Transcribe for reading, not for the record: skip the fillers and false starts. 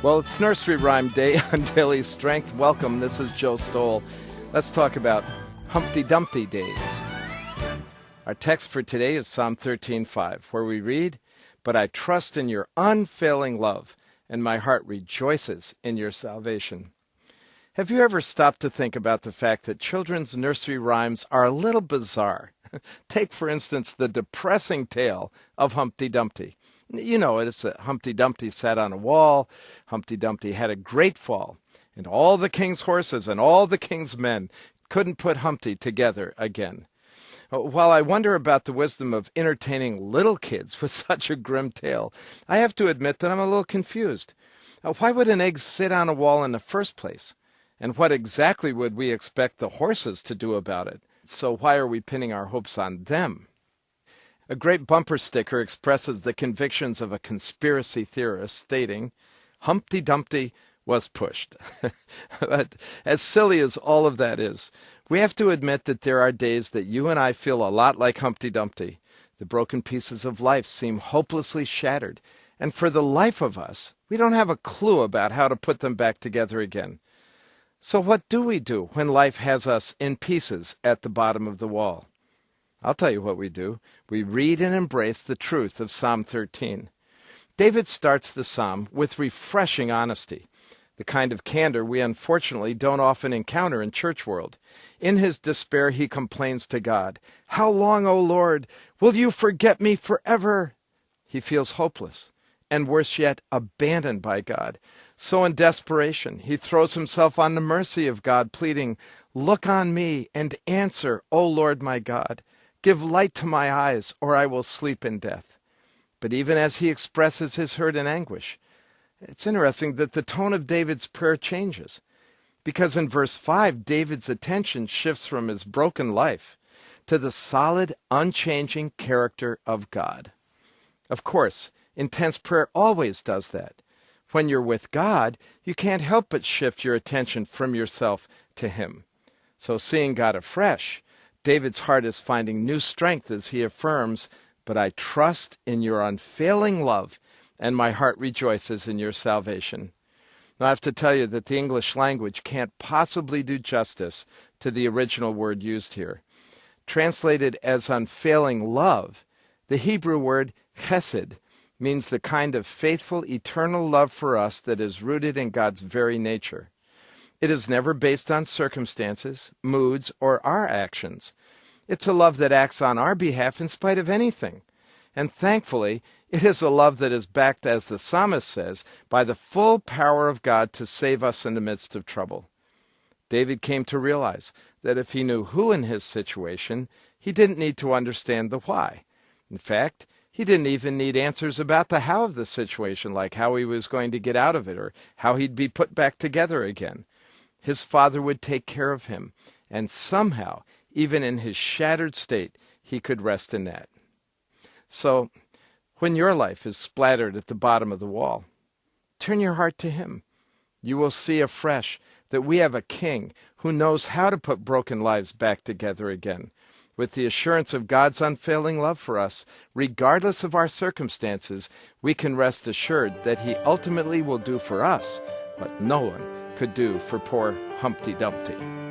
Well, it's Nursery Rhyme Day on Daily Strength. Welcome, this is Joe Stowell. Let's talk about Humpty Dumpty days. Our text for today is Psalm 13:5, where we read, "But I trust in your unfailing love, and my heart rejoices in your salvation." Have you ever stopped to think about the fact that children's nursery rhymes are a little bizarre? Take, for instance, the depressing tale of Humpty Dumpty. You know, it's that Humpty Dumpty sat on a wall, Humpty Dumpty had a great fall, and all the king's horses and all the king's men couldn't put Humpty together again. While I wonder about the wisdom of entertaining little kids with such a grim tale, I have to admit that I'm a little confused. Why would an egg sit on a wall in the first place? And what exactly would we expect the horses to do about it? So why are we pinning our hopes on them? A great bumper sticker expresses the convictions of a conspiracy theorist, stating, "Humpty Dumpty was pushed." But as silly as all of that is, we have to admit that there are days that you and I feel a lot like Humpty Dumpty. The broken pieces of life seem hopelessly shattered, and for the life of us, we don't have a clue about how to put them back together again. So what do we do when life has us in pieces at the bottom of the wall? I'll tell you what we do. We read and embrace the truth of Psalm 13. David starts the psalm with refreshing honesty, the kind of candor we unfortunately don't often encounter in church world. In his despair, he complains to God, "How long, O Lord, will you forget me forever?" He feels hopeless, and worse yet, abandoned by God. So in desperation, he throws himself on the mercy of God, pleading, "Look on me and answer, O Lord my God. Give light to my eyes, or I will sleep in death." But even as he expresses his hurt and anguish, it's interesting that the tone of David's prayer changes. Because in verse 5, David's attention shifts from his broken life to the solid, unchanging character of God. Of course, intense prayer always does that. When you're with God, you can't help but shift your attention from yourself to him. So seeing God afresh, David's heart is finding new strength as he affirms, "But I trust in your unfailing love, and my heart rejoices in your salvation." Now, I have to tell you that the English language can't possibly do justice to the original word used here. Translated as unfailing love, the Hebrew word chesed means the kind of faithful, eternal love for us that is rooted in God's very nature. It is never based on circumstances, moods, or our actions. It's a love that acts on our behalf in spite of anything. And thankfully, it is a love that is backed, as the psalmist says, by the full power of God to save us in the midst of trouble. David came to realize that if he knew who in his situation, he didn't need to understand the why. In fact, he didn't even need answers about the how of the situation, like how he was going to get out of it or how he'd be put back together again. His Father would take care of him, and somehow, even in his shattered state, he could rest in that. So, when your life is splattered at the bottom of the wall, turn your heart to him. You will see afresh that we have a King who knows how to put broken lives back together again. With the assurance of God's unfailing love for us, regardless of our circumstances, we can rest assured that he ultimately will do for us what no one could do for poor Humpty Dumpty.